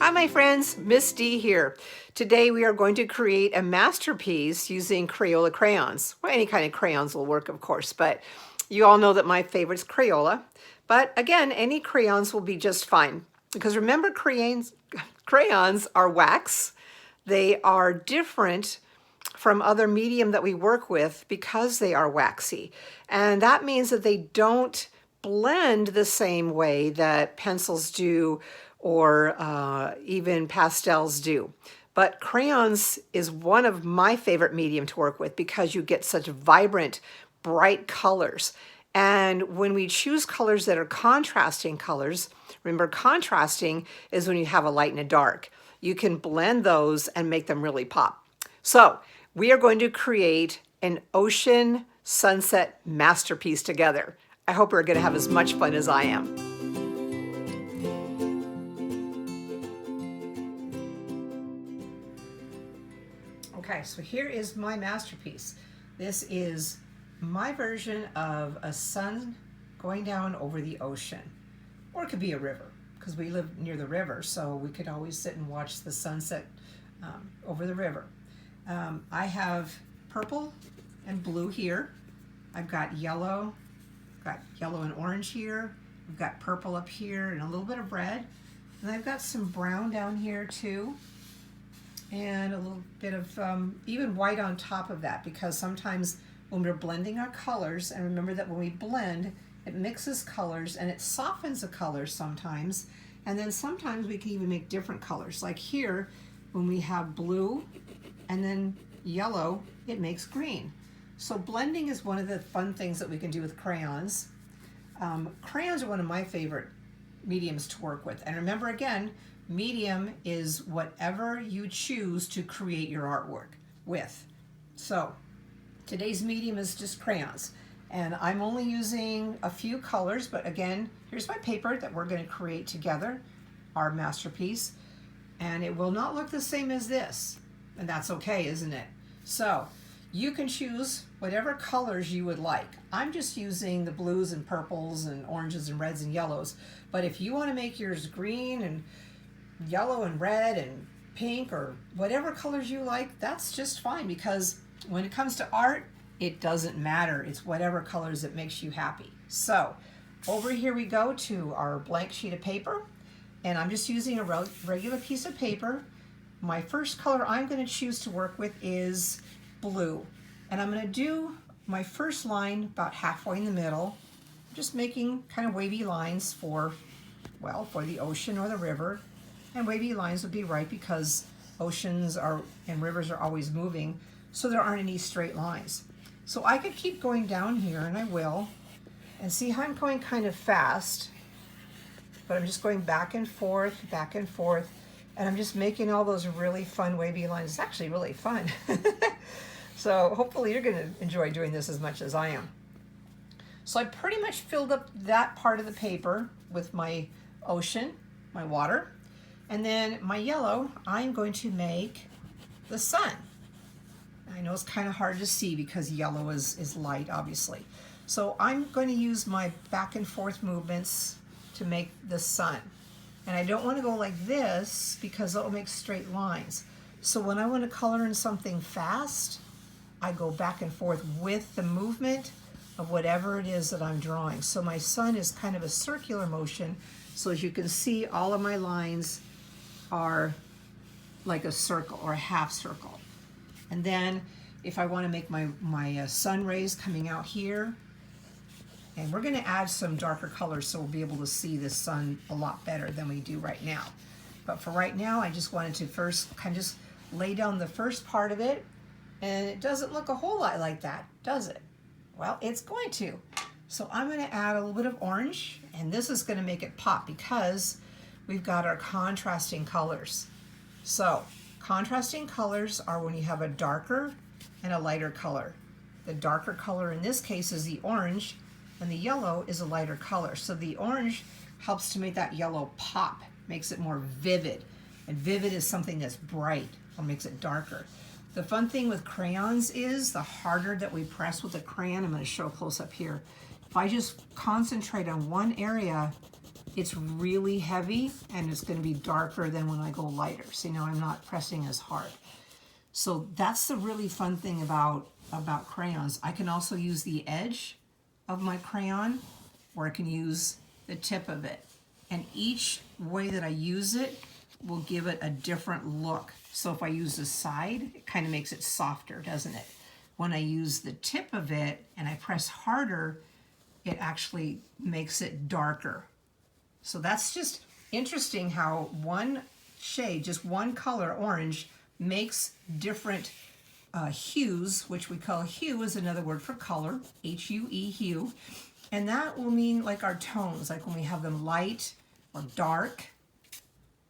Hi my friends, Miss D here. Today we are going to create a masterpiece using Crayola crayons. Well, any kind of crayons will work, of course, but you all know that my favorite's Crayola. But again, any crayons will be just fine. Because remember, crayons are wax. They are different from other medium that we work with because they are waxy. And that means that they don't blend the same way that pencils do or even pastels do. But crayons is one of my favorite medium to work with because you get such vibrant, bright colors. And when we choose colors that are contrasting colors, remember contrasting is when you have a light and a dark. You can blend those and make them really pop. So we are going to create an ocean sunset masterpiece together. I hope we're going to have as much fun as I am. Okay, so here is my masterpiece. This is my version of a sun going down over the ocean. Or it could be a river, because we live near the river, so we could always sit and watch the sunset over the river. I have purple and blue here. I've got yellow and orange here. I've got purple up here and a little bit of red. And I've got some brown down here too. And a little bit of even white on top of that, because sometimes when we're blending our colors, and remember that when we blend, it mixes colors and it softens the colors sometimes, and then sometimes we can even make different colors. Like here, when we have blue and then yellow, it makes green. So blending is one of the fun things that we can do with crayons. Crayons are one of my favorite mediums to work with. And remember again, medium is whatever you choose to create your artwork with. So today's medium is just crayons. And I'm only using a few colors, but again, here's my paper that we're going to create together, our masterpiece. And it will not look the same as this. And that's okay, isn't it? So you can choose whatever colors you would like. I'm just using the blues and purples and oranges and reds and yellows. But if you want to make yours green and yellow and red and pink or whatever colors you like, that's just fine, because when it comes to art, it doesn't matter. It's whatever colors that makes you happy. So over here we go to our blank sheet of paper, and I'm just using a regular piece of paper. My first color I'm going to choose to work with is blue, and I'm going to do my first line about halfway in the middle, just making kind of wavy lines for the ocean or the river. And wavy lines would be right because oceans and rivers are always moving, so there aren't any straight lines. So I could keep going down here, and I will, and see how I'm going kind of fast, but I'm just going back and forth, and I'm just making all those really fun wavy lines. It's actually really fun. So hopefully you're going to enjoy doing this as much as I am. So I pretty much filled up that part of the paper with my ocean, my water. And then my yellow, I'm going to make the sun. I know it's kind of hard to see because yellow is light, obviously. So I'm going to use my back and forth movements to make the sun. And I don't want to go like this because that will make straight lines. So when I want to color in something fast, I go back and forth with the movement of whatever it is that I'm drawing. So my sun is kind of a circular motion. So as you can see, all of my lines are like a circle or a half circle. And then if I want to make my sun rays coming out here, and we're going to add some darker colors so we'll be able to see the sun a lot better than we do right now. But for right now, I just wanted to first kind of just lay down the first part of it, and it doesn't look a whole lot like that, does it? Well, it's going to. So I'm going to add a little bit of orange, and this is going to make it pop because we've got our contrasting colors. So contrasting colors are when you have a darker and a lighter color. The darker color in this case is the orange, and the yellow is a lighter color. So the orange helps to make that yellow pop, makes it more vivid. And vivid is something that's bright or makes it darker. The fun thing with crayons is the harder that we press with a crayon, I'm going to show close up here, If I just concentrate on one area, it's really heavy and it's going to be darker than when I go lighter. See, now I'm not pressing as hard. So that's the really fun thing about crayons. I can also use the edge of my crayon, or I can use the tip of it. And each way that I use it will give it a different look. So if I use the side, it kind of makes it softer, doesn't it? When I use the tip of it and I press harder, it actually makes it darker. So that's just interesting how one shade, just one color, orange, makes different hues, which we call hue is another word for color, H-U-E, hue. And that will mean like our tones, like when we have them light or dark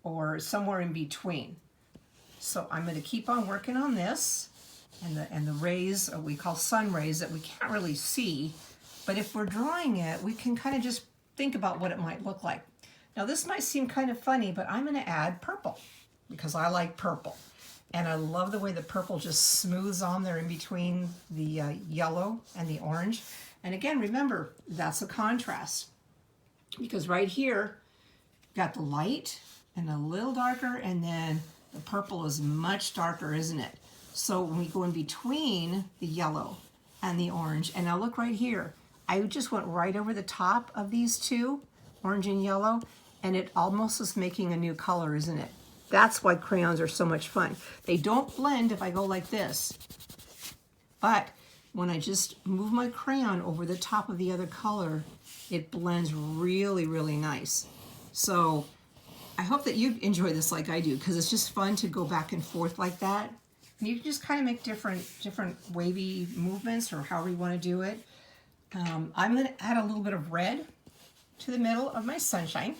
or somewhere in between. So I'm going to keep on working on this, and the rays we call sun rays that we can't really see, but if we're drawing it, we can kind of just think about what it might look like. Now this might seem kind of funny, but I'm going to add purple because I like purple. And I love the way the purple just smooths on there in between the yellow and the orange. And again, remember, that's a contrast. Because right here, got the light and a little darker, and then the purple is much darker, isn't it? So when we go in between the yellow and the orange, and now look right here, I just went right over the top of these two, orange and yellow, and it almost is making a new color, isn't it? That's why crayons are so much fun. They don't blend if I go like this, but when I just move my crayon over the top of the other color, it blends really, really nice. So I hope that you enjoy this like I do, because it's just fun to go back and forth like that. And you can just kind of make different wavy movements or however you want to do it. I'm going to add a little bit of red to the middle of my sunshine.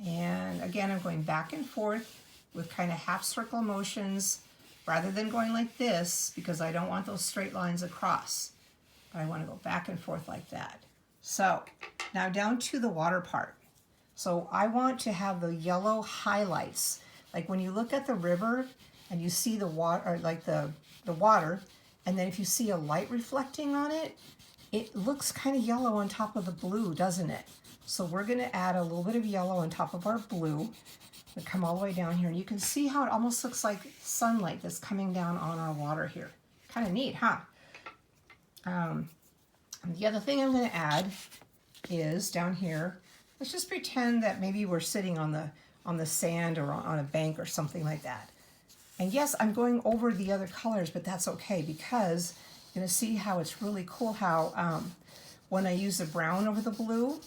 And again, I'm going back and forth with kind of half circle motions rather than going like this, because I don't want those straight lines across. But I want to go back and forth like that. So now down to the water part. So I want to have the yellow highlights. Like when you look at the river and you see the water, or like the water, and then if you see a light reflecting on it, it looks kind of yellow on top of the blue, doesn't it? So we're going to add a little bit of yellow on top of our blue and come all the way down here. And you can see how it almost looks like sunlight that's coming down on our water here. Kind of neat, huh? The other thing I'm going to add is down here, let's just pretend that maybe we're sitting on the sand or on a bank or something like that. And yes, I'm going over the other colors, but that's okay, because you're going to see how it's really cool how when I use the brown over the blue,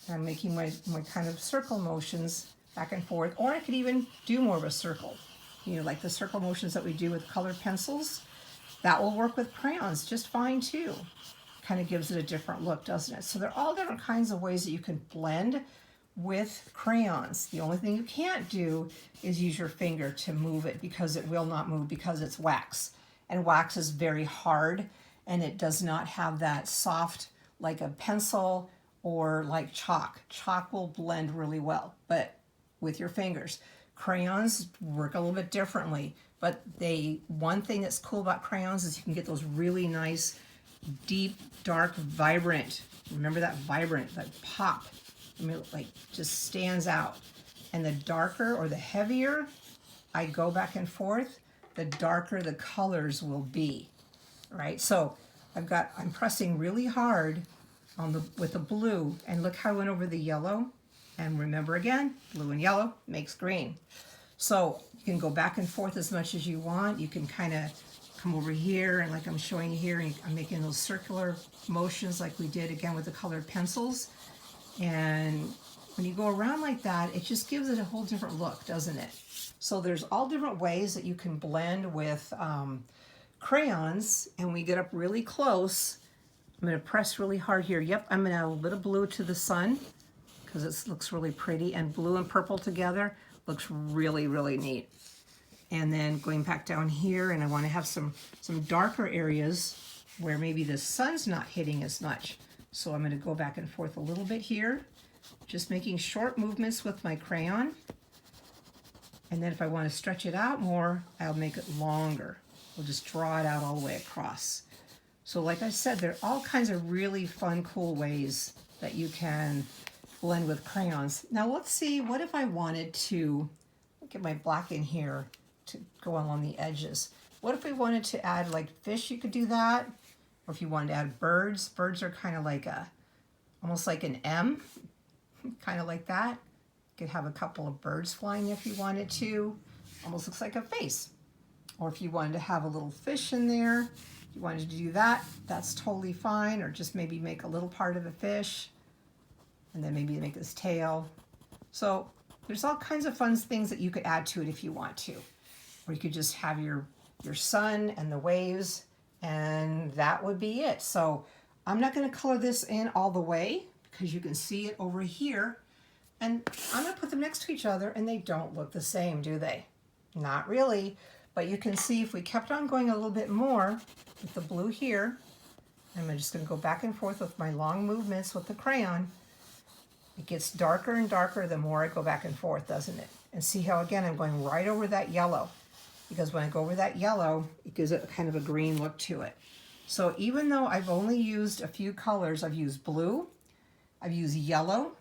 I'm making my kind of circle motions back and forth, or I could even do more of a circle. You know, like the circle motions that we do with colored pencils. That will work with crayons just fine too. Kind of gives it a different look, doesn't it? So there are all different kinds of ways that you can blend with crayons. The only thing you can't do is use your finger to move it, because it will not move, because it's wax. And wax is very hard, and it does not have that soft like a pencil or like chalk. Chalk will blend really well, but with your fingers. Crayons work a little bit differently, but one thing that's cool about crayons is you can get those really nice, deep, dark, vibrant. Remember that vibrant, that pop. I mean, like just stands out. And the darker or the heavier I go back and forth, the darker the colors will be, right? So I'm pressing really hard with the blue, and look how I went over the yellow. And remember again, blue and yellow makes green. So you can go back and forth as much as you want. You can kind of come over here, and like I'm showing you here, and I'm making those circular motions like we did again with the colored pencils. And when you go around like that, it just gives it a whole different look, doesn't it? So there's all different ways that you can blend with crayons. And we get up really close. I'm going to press really hard here. Yep, I'm going to add a little bit of blue to the sun because it looks really pretty. And blue and purple together looks really, really neat. And then going back down here, and I want to have some darker areas where maybe the sun's not hitting as much. So I'm going to go back and forth a little bit here, just making short movements with my crayon. And then if I want to stretch it out more, I'll make it longer. We'll just draw it out all the way across. So like I said, there are all kinds of really fun, cool ways that you can blend with crayons. Now let's see, what if I wanted to get my black in here to go along the edges? What if we wanted to add like fish? You could do that. Or if you wanted to add birds. Birds are kind of like almost like an M, kind of like that. You could have a couple of birds flying if you wanted to. Almost looks like a face. Or if you wanted to have a little fish in there, if you wanted to do that, that's totally fine. Or just maybe make a little part of a fish and then maybe make his tail. So there's all kinds of fun things that you could add to it if you want to. Or you could just have your sun and the waves, and that would be it. So I'm not going to color this in all the way because you can see it over here. And I'm going to put them next to each other, and they don't look the same, do they? Not really. But you can see if we kept on going a little bit more with the blue here, I'm just going to go back and forth with my long movements with the crayon. It gets darker and darker the more I go back and forth, doesn't it? And see how, again, I'm going right over that yellow. Because when I go over that yellow, it gives it kind of a green look to it. So even though I've only used a few colors, I've used blue, I've used yellow,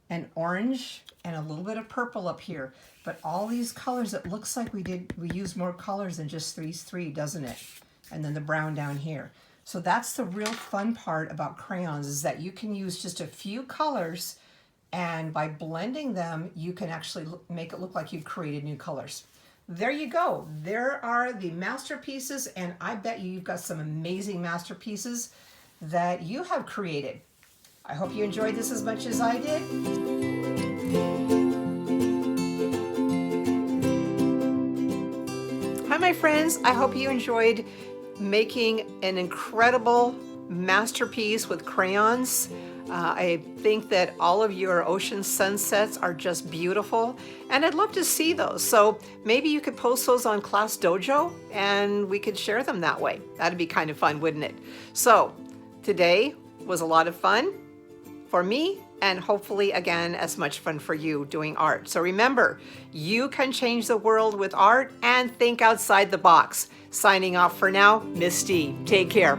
and orange, and a little bit of purple up here. But all these colors, it looks like we used more colors than just these three, doesn't it? And then the brown down here. So that's the real fun part about crayons, is that you can use just a few colors, and by blending them, you can actually make it look like you've created new colors. There you go. There are the masterpieces, and I bet you've got some amazing masterpieces that you have created. I hope you enjoyed this as much as I did. Hi, my friends. I hope you enjoyed making an incredible masterpiece with crayons. I think that all of your ocean sunsets are just beautiful, and I'd love to see those. So maybe you could post those on Class Dojo and we could share them that way. That'd be kind of fun, wouldn't it? So today was a lot of fun for me, and hopefully again as much fun for you doing art. So remember, you can change the world with art and think outside the box. Signing off for now, Miss D. Take care.